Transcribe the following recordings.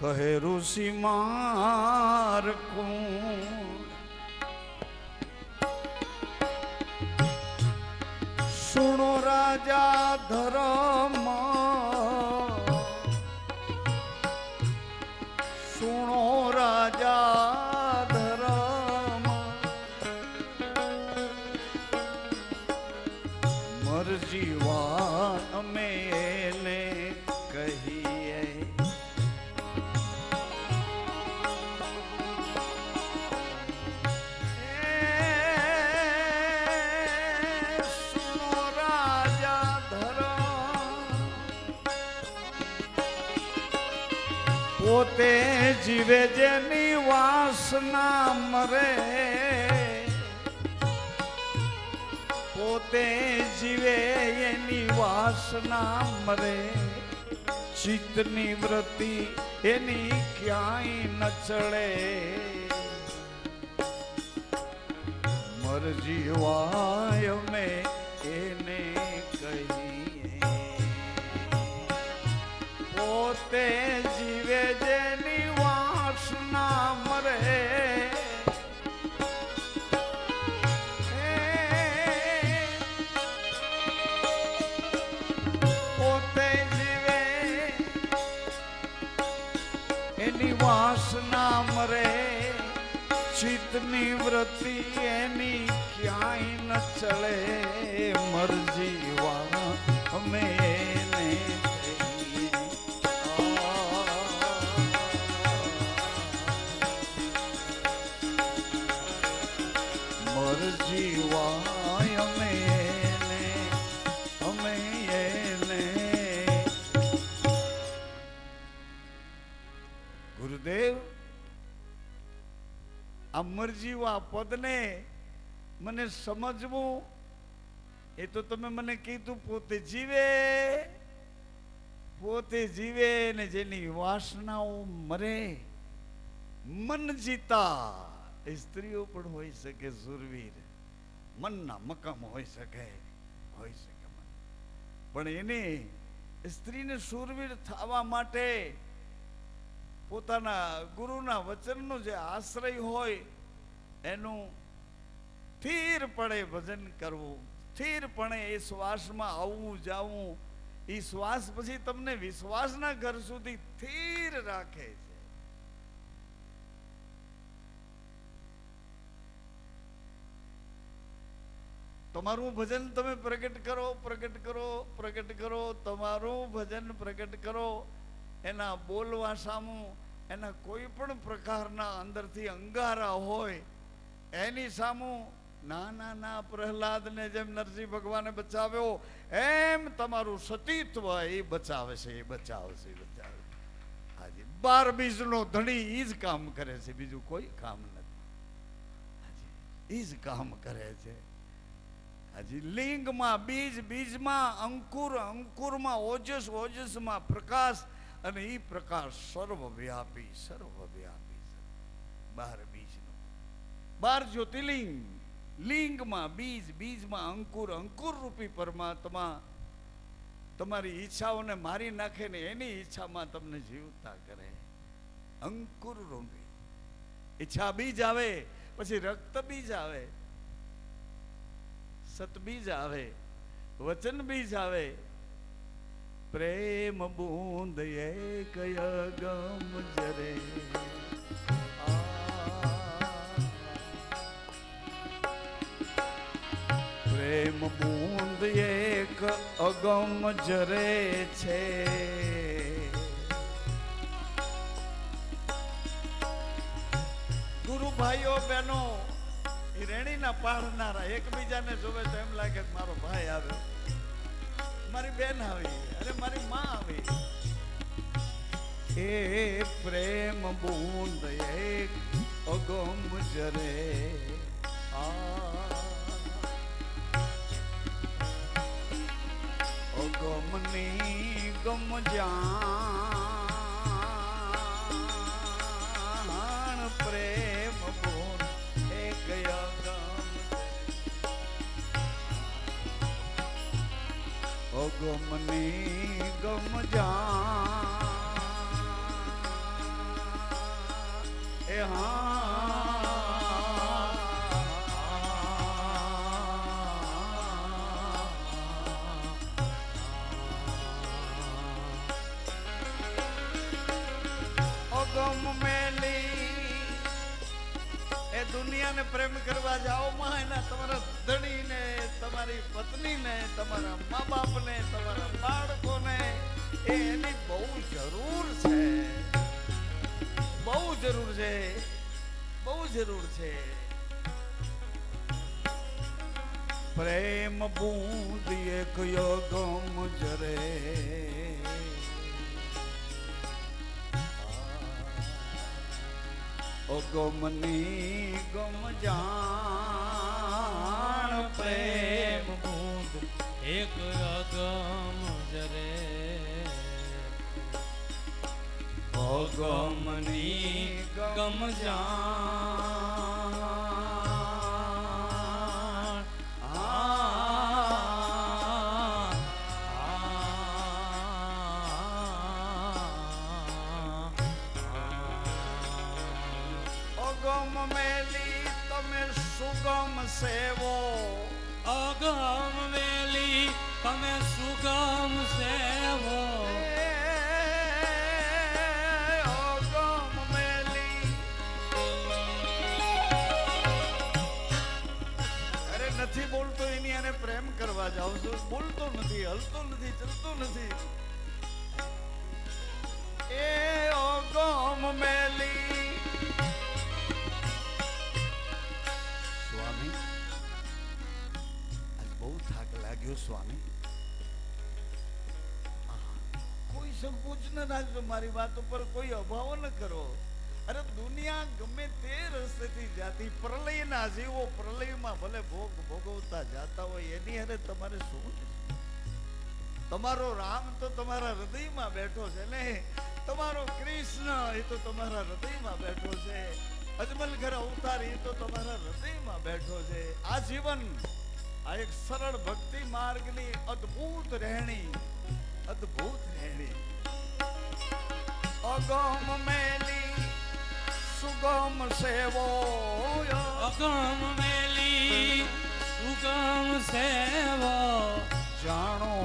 કહે ઋષિ મારકું સુણો રાજા ધર્મ સુણો રાજા ધર્મ મરજી વાત અમે એને કહીએ સુણો રાજા ધર્મ પોતે જીવે જેની વાસના મરે પોતે જીવે એની વાસના મરે ચિત્તની વૃત્તિ એની ક્યાંય ન ચડે મરજી વાય અમે એને કહીએ પોતે જીવે જેની વાસના મરે એની વાસના મરે ચિત્તની વૃત્તિ એની ક્યાંય ન ચલે મરજી વા અમે એને મરજી વાય અમે ગુરુદેવ આ મરજીવા પદને મને સમજવું એ તો તમે મને કીધું પોતે જીવે ને જેની વાસનાઓ મરે મન જીતા એ સ્ત્રીઓ પણ હોઈ શકે સુરવીર મનના મકામ હોઈ શકે પણ એને સ્ત્રીને સુરવીર થવા માટે પોતાના ગુરુના વચનનો જે આશ્રય હોય એનું સ્થિરપણે ભજન કરવું સ્થિરપણે એ શ્વાસમાં આવવું જાવું એ શ્વાસ પછી તમને વિશ્વાસના ઘર સુધી સ્થિર રાખે છે તમારું ભજન તમે પ્રગટ કરો તમારું ભજન પ્રગટ કરો એના બોલવા સામું એના કોઈ પણ પ્રકારના અંદરથી અંગારા હોય એની સામું નાના પ્રહલાદને જેમ નરસિંહ ભગવાને બચાવ્યો એમ તમારું સતીત્વ એ બચાવે છે હાજી 12 બીજનો ધણી ઈ જ કામ કરે છે બીજું કોઈ કામ નથી હાજી ઈ જ કામ કરે છે હાજી લિંગમાં બીજમાં અંકુરમાં ઓજસમાં પ્રકાશ અને એ પ્રકાશ સર્વવ્યાપી 12 બીજનો 12 જ્યોતિર્લિંગ લિંગમાં બીજમાં અંકુર રૂપી પરમાત્મા તમારી ઈચ્છાઓને મારી નાખે ને એની ઈચ્છામાં તમને જીવતા કરે અંકુર રૂપી ઈચ્છા બીજ આવે પછી રક્ત બીજ આવે સત બીજ આવે વચન બીજ આવે પ્રેમ બૂંદ એક અગમ જરે પ્રેમ બૂંદ એક અગમ જરે છે ગુરુ ભાઈઓ બહેનો રેણીના પાડનારા એકબીજાને જોવે તો એમ લાગે મારો ભાઈ આવ્યો મારી બેન આવી અરે મારી માં આવી એ પ્રેમ બૂંદ એક અગમ જરે અગમની ગમ જાણ પ્રેમ બૂંદ એક અગમની ગમ જાણ એ હા અગમ મેલી એ દુનિયાને પ્રેમ કરવા જાઓ માં એના તમારા ધણીને તમારી પત્નીને તમારા મા બાપને તમારા બાળકોને એની બહુ જરૂર છે, બહુ જરૂર છે, બહુ જરૂર છે. પ્રેમ બૂંદ એક ગમ જરે ગમની ગમ જાણ પ્રેમ બૂંદ એક અગમ જરે ગમની ગમ જાણ અગમ મેલી તમે સુગમ સેવો અગમ વેલી તમે સુગમ સેવો અગમ મેલી અરે નથી બોલતો એની આને પ્રેમ કરવા જાવ છું, બોલતો નથી, હલતો નથી, ચલતો નથી. એ અગમ મેલી સ્વામી આજ બહુ થાક લાગ્યો સ્વામી. કોઈ સંકોચ ન રાખજો, મારી વાત ઉપર કોઈ અભાવ ન કરો. અરે દુનિયા ગમે તે રસ્તેથી જાતી, પ્રલયના જીવો પ્રલયમાં ભલે ભોગ ભોગવતા જાતા હોય એની હારે તમારે શું? તમારો રામ તો તમારા હૃદયમાં બેઠો છે ને, તમારો કૃષ્ણ એ તો તમારા હૃદયમાં બેઠો છે, અજમલ ઘર અવતાર એ તો તમારા હૃદયમાં બેઠો છે. આ જીવન આ એક સરળ ભક્તિ માર્ગની અદ્ભુત રહેણી, અદ્ભુત રહેણી. અગમ મેલી સુગમ સેવો અગમ વેલી સુગમ સેવો જાણો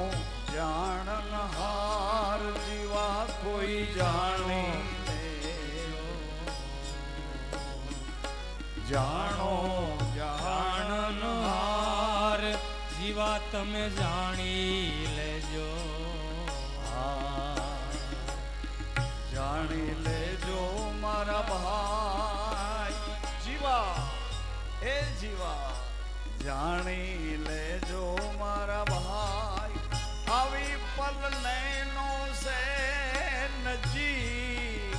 જાણનહાર જીવા કોઈ જાણી જાણો જાણનહાર જીવા તમે જાણી લેજો, જાણી લેજો મારા ભાઈ જીવા, એ જીવા જાણી લેજો મારા ભાઈ. આવી પલ નૈનો સે નજીક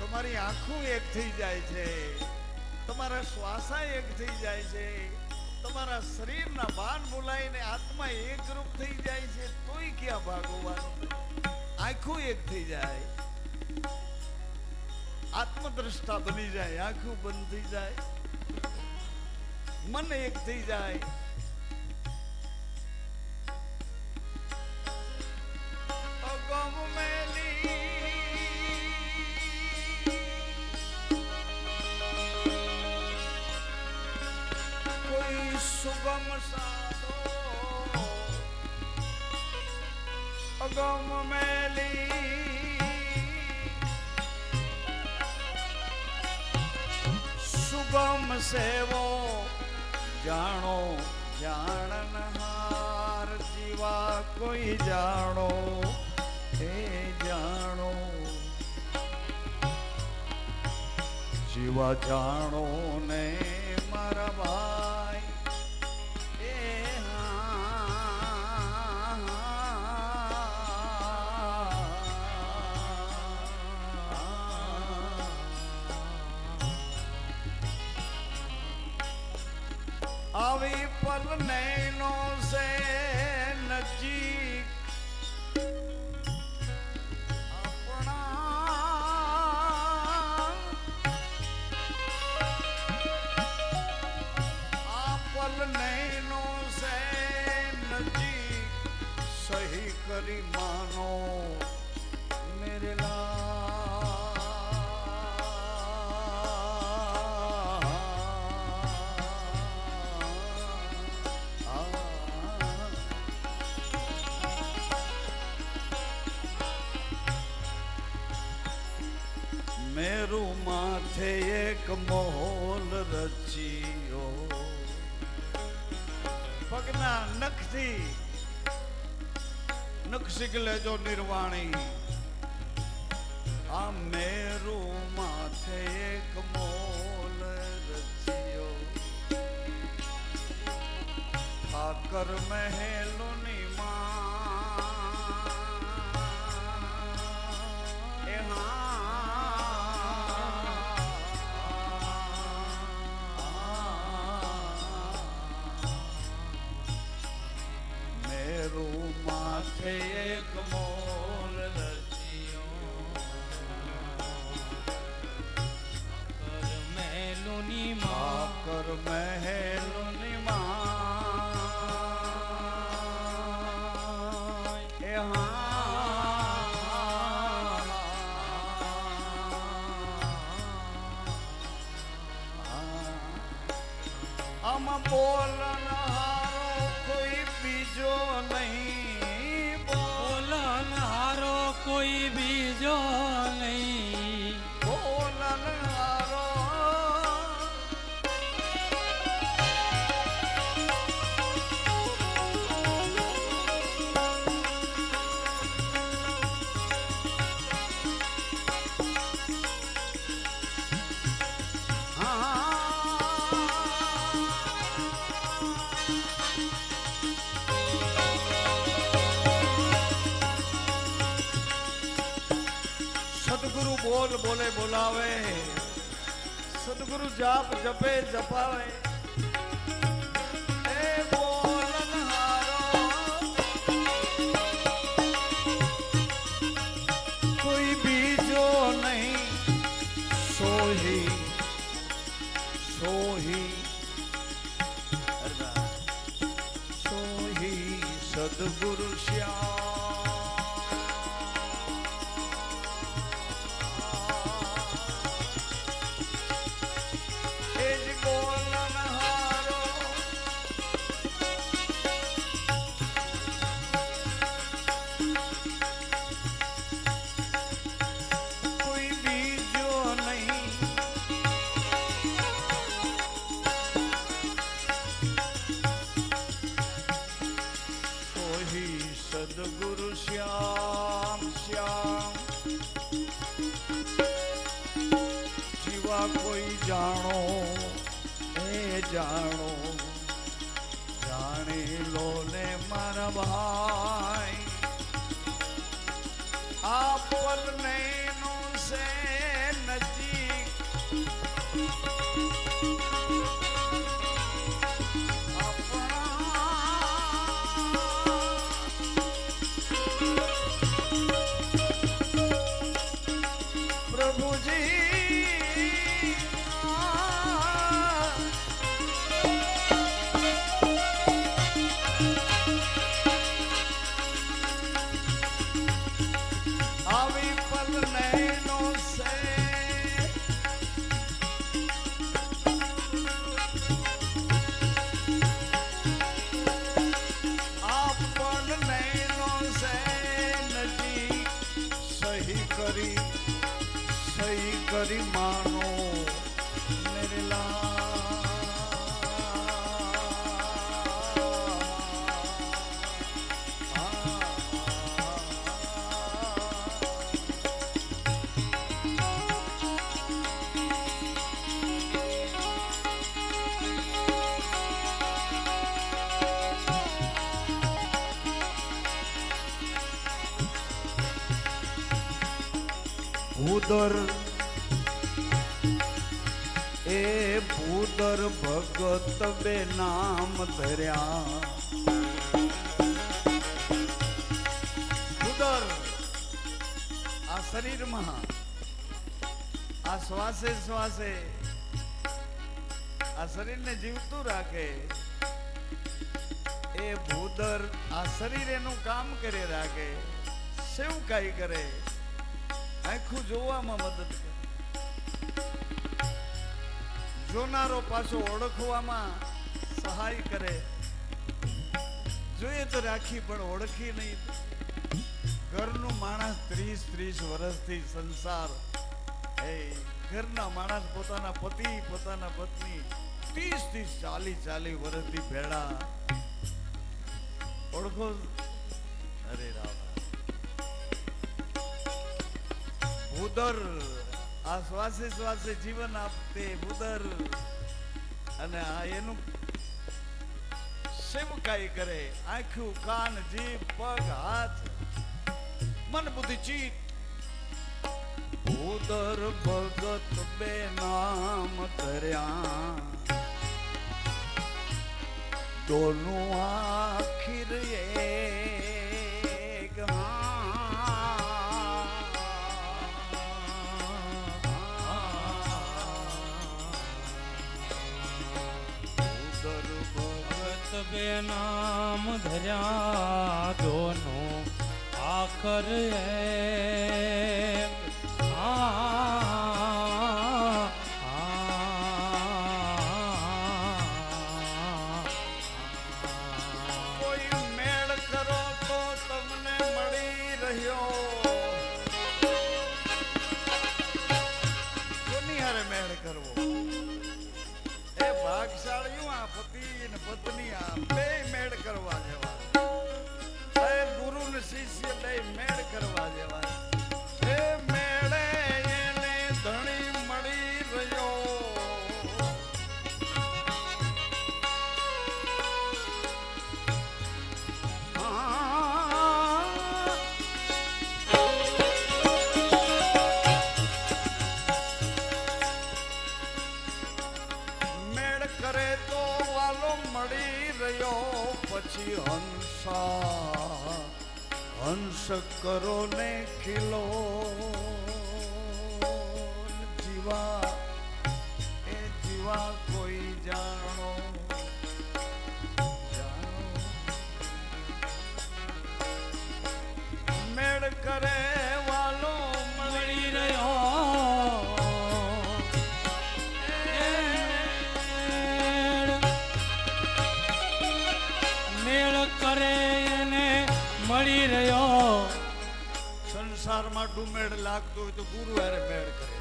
તમારી આંખો એક થઈ જાય છે, તમારા શ્વાસા એક થઈ જાય છે, તમારા શરીરના ભાન ભૂલાઈને આત્મા એકરૂપ થઈ જાય છે, તોય ક્યાં ભાગવાનું? આંખો એક થઈ જાય, આત્મદ્રષ્ટા બની જાય, આંખો બંધ થઈ જાય, મન એક થઈ જાય. અગમ મેલી કોઈ સુગમ સાધો અગમ મેલી સુગમ સેવો જાણો જાણનહાર જીવા કોઈ જાણો હે જાણો જીવા જાણો ને મારા ભાઈ. એ આવી પલ નૈનો સે નજીક આપણા मानो मेरे मेरू माथे एक मोल रचियो पगना नखथी नख सिगले जो निर्वाणी आ मेरू माथे एक मोल रचियो ठाकर महलोनी एक मोल रचियो कर मेलुनी माँ कर महलुनी माँ हम बोलन हारो कोई बीजो नहीं बोलन हारो कोई बीजो नहीं बोलन हारो सदगुरु बोल बोले बोलावे सदगुरु जाप जपे जपावे ए बोलन हारो कोई बीजो नहीं सोही सोही सोही सदगुरु श्याम सदगुरु श्याम श्याम जीवा कोई जानो ए जानो जाने लो ने मारा भाई आप पल नैनो से नजीक प्रभु जी आवी पल नैनों से आप पल नैनों से नजीक सही करी मानो मेरे भूदर ए भूदर भगत बे नाम धर्या भूदर आ शरीर में आ श्वासे श्वासे आ शरीर ने जीवतु राखे ए भूदर आ शरीर एनु काम करे राखे સેવકાઈ કરે, આખું જોવામાં મદદ કરે, જોનારો પાછો ઓળખવામાં સહાય કરે. જોઈએ તો રાખી પણ ઓળખી નહીં. ઘરનું માણસ 30 વર્ષથી સંસાર, ઘરના માણસ પોતાના પતિ પોતાના પત્ની 30-40 વર્ષથી ભેળા, ઓળખો? અરે રામ, ભૂદર આ શ્વાસે શ્વાસે જીવન આપતે ભૂદર, અને આ એનું સેવકાઈ કરે. આંખું કાન જીભ પગ હાથ મન બુદ્ધિ ચિત્ત, ભૂદર ભગત બે નામ ધર્યા, દોનું આખિર એક. બે નામ ધર્યા, દોનો આખર એક. કોઈ મેળ કરો તો તમને મળી રહ્યો, કોની હારે મેળ કરવો? એ ભાગશાળીઓ આ પતિ ને પત્ની આ બે મેળ કરવા જેવા, ગુરુ ને શિષ્ય બે મેળ કરવા જેવા. એ મેળે એને ધણી મળી રહ્યો, મેળ કરે તો વાલો મળી રહ્યો. પછી હંસ કરો ને ખીલો, જીવા એ જીવા કોઈ જાણો, મેળ કરે વાલો મળી રહ્યો. મેળ કરે એને મળી રહ્યો. સંસારમાં ડુમેળ લાગતો હોય તો ગુરુ હારે મેળ કરે.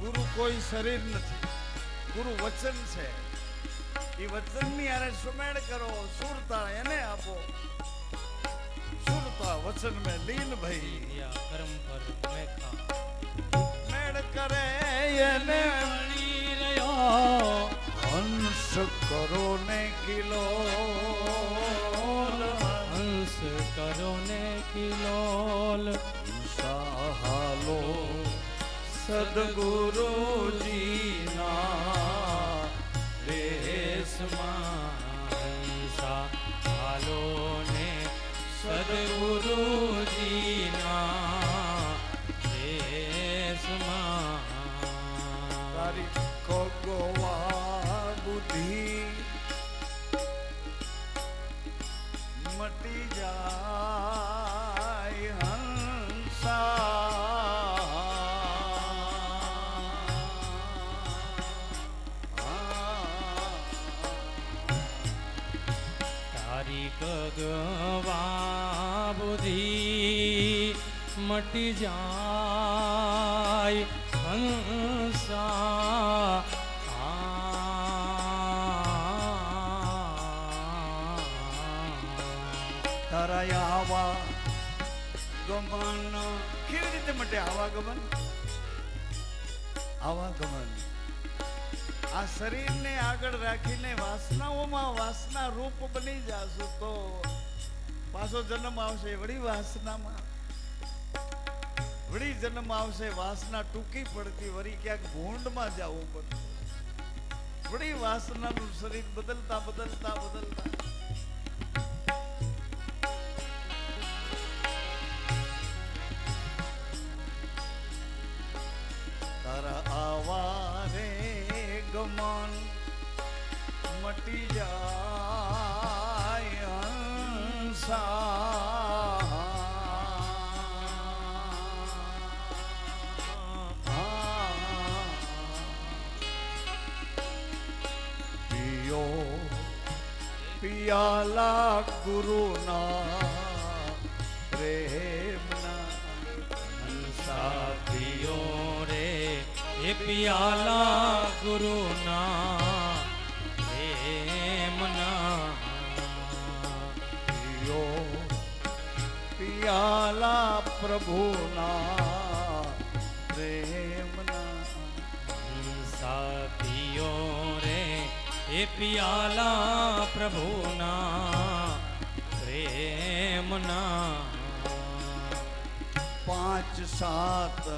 ગુરુ કોઈ શરીર નથી, ગુરુ વચન છે. એ વચનની હારે સુમેળ કરો, સુરતા એને આપો. સુરતા વચન में लीन भाई, કર્મ પર મેખા મેળ કરે એને મળી રહ્યો. હંસ કરો ને કિલો, હંસ કરો ને કિલોલ. સહાલો સદગુરુજીના દેશમાં હંસા હાલો ને સદગુરુજીના દેશમાં. તારી કોગોવા બુદ્ધિ મટી જાય તારી ગગવા બુદ્ધિ મટી જાય હંસા. તારા આવા ગમન કેવી રીતે મટે? આવાગમન, આવાગમન આ શરીરને આગળ રાખીને વાસનાઓમાં વાસના રૂપ બની જાશું તો પાછો જન્મ આવશે વળી વાસનામાં, વળી જન્મ આવશે વાસના ટૂંકી પડતી, વળી ક્યાંક ભૂંડમાં જવું પડશે, વળી વાસનાનું શરીર બદલતા બદલતા બદલતા. તારા આવારે ગમન મટી જાય હંસા. પિયાલા ગુરુના પ્રેમના હંસા પિયો રે એ પિયાલા ગુરુના પ્રેમના પિયો પિયાલા પ્રભુના પ્રેમના હંસા પિયો રે એ પિયાલા પ્રભુના પ્રેમના 5 7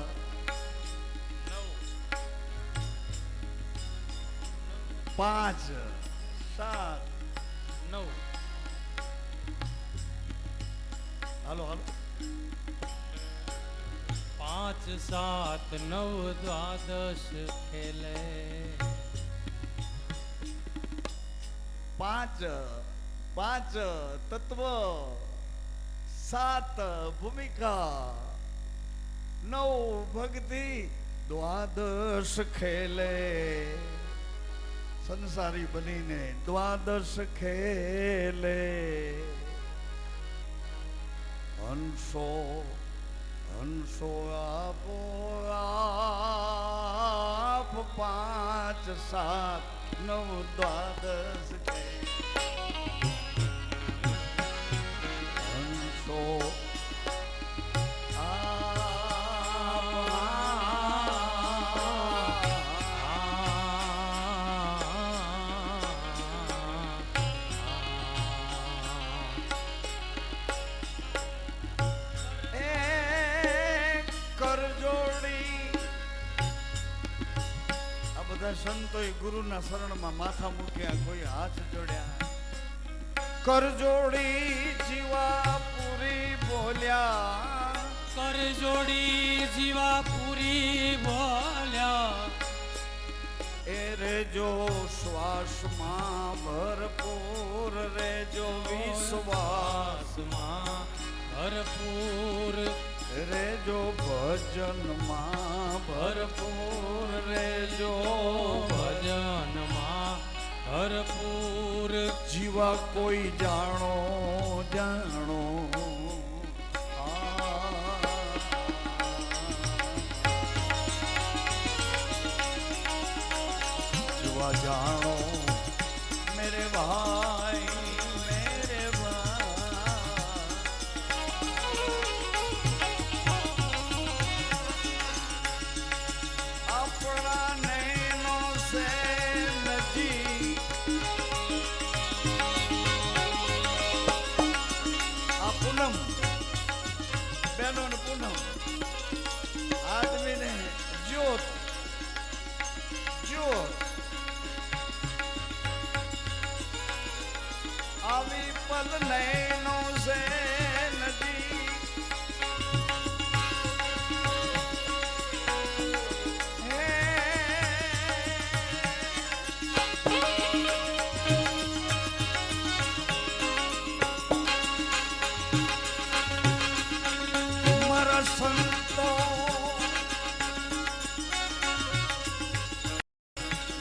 5 7 9 હાલો હાલો 5 7 9 દ્વાદશ ખેલે 5 તત્વ 7 ભૂમિકા 9 ભક્તિ દ્વાદશ ખેલે સંસારી બનીને દ્વાદશ ખેલે હંસો હંસો આપો આપ 5 7 9 દ્વાદશ હંસો સંતોએ ગુરુના શરણમાં માથા મૂક્યા, કોઈ હાથ જોડ્યા, કર જોડી જીવા પૂરી બોલ્યા, કર જોડી જીવા પૂરી બોલ્યા, એ રેજો શ્વાસમાં ભરપૂર, રેજો વિશ્વાસમાં ભરપૂર, રેજો ભજનમાં ભરપૂર, રેજો ભજનમાં ભરપૂર, જીવા કોઈ જાણો જાણો જીવા જાણો મેરે ભાઈ મેરે આપણા નૈનો સે નજી આ પૂનમ બહેનો ને પૂનમ આદમીને જ્યોત જ્યોત આવી પલ નૈનો સે નજી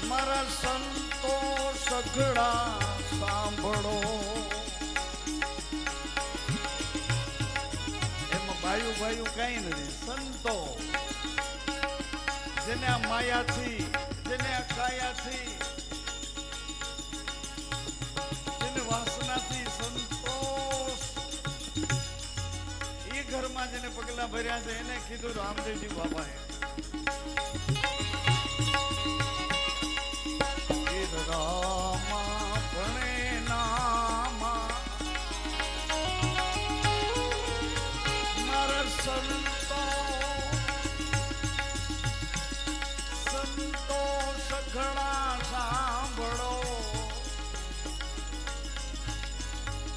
મારા સંતો સઘળા સાંભળો. એમાં ભાઈઓ ભાઈઓ કઈ નથી. સંતો જેને આ માયાથી, જેને આ કાયાથી, જેને વાસનાથી સંતોષ, એ ઘરમાં જેને પગલા ભર્યા છે એને કીધું રામદેવજી બાબાએ રામા ભણે નામા મારા સંતો સંતો સઘળા સાંભળો.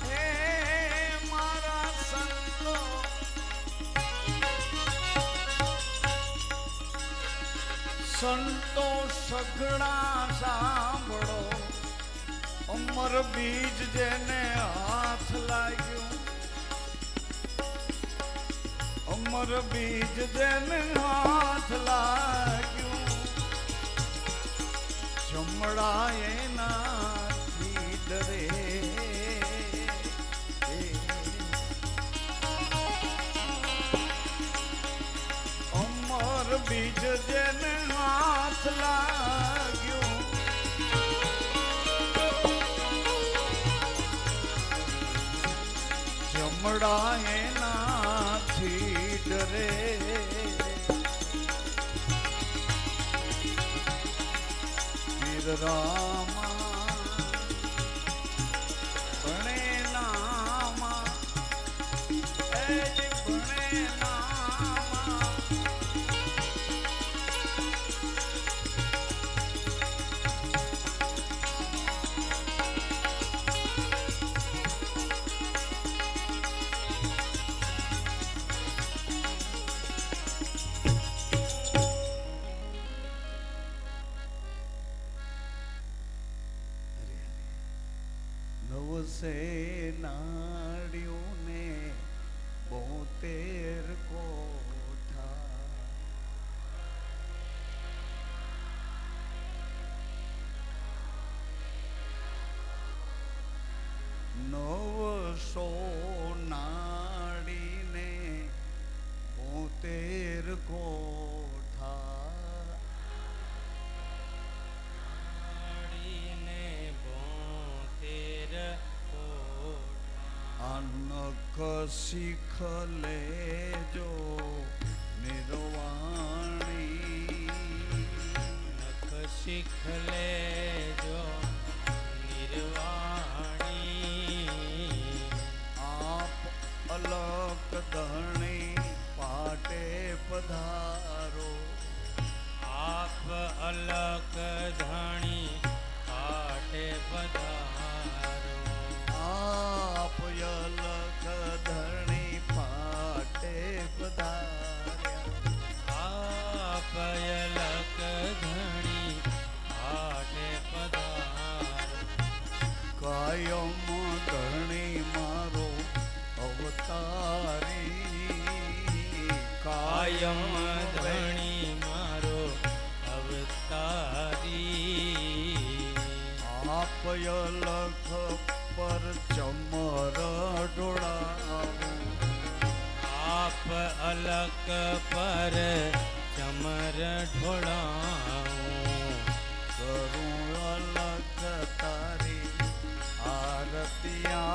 હે મારા સંતો સંતો સઘળા સાંભળો. અમર બીજ જેને હાથ લાગ્યું, અમર બીજ જેને હાથ લાગ્યું, જમણા એનાથી ડરે બીજ જેને હાથ લાગ્યું જમડા એનાથી ડરે વીર રામા ભણે નામા એ ભણે નામા નવસે નાડ્યું ને 72 કોઠા નવસો નાડીને 72 કોઠા અનક શીખ લેજો નિર્વાણી નખ શીખ લેજો નિર્વાણી આપ અલક ધણી પાટે પધારો આપ અલક ધણી પાટે પધારો આપ અલક ધણી પાટે પધાર્યા આપ અલક ધણી પાટે પધારો કાયમ ધણી મારો અવતારી કાયમ ધણી મારો અવતારી આપ અલખ પર ચમર ઢોળાવો આપ અલક પર ચમર ઢોળાવું કરું અલખ તારી આરતિયા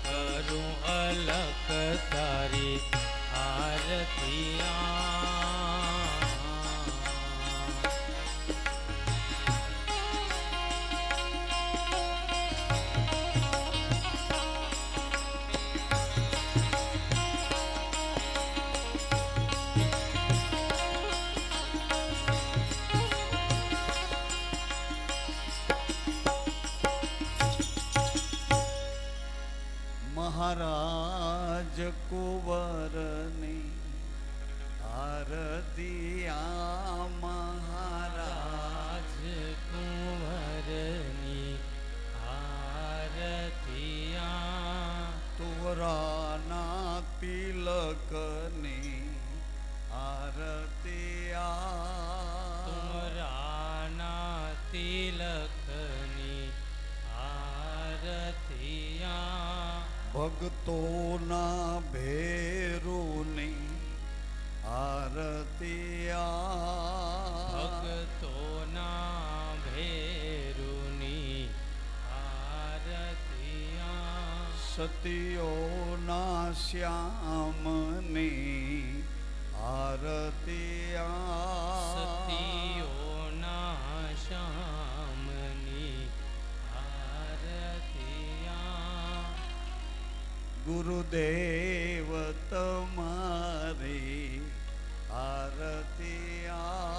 કરું અલક તારી આરતિયા મહારાજ કુંવરની આરતિયા મહારાજ કુંવરની આરતિયા તુવરાના તિલકની આરતિયા તુમરાના તિલકની આરતિયા ભક્તોના ભેરુની આરતિયા ભક્તોના ભેરુની આરતિયા સતીઓના શ્યામની આરતિયા સતીઓના શ્યામની આરતિયા ગુરુદેવ તમારી આરતિયા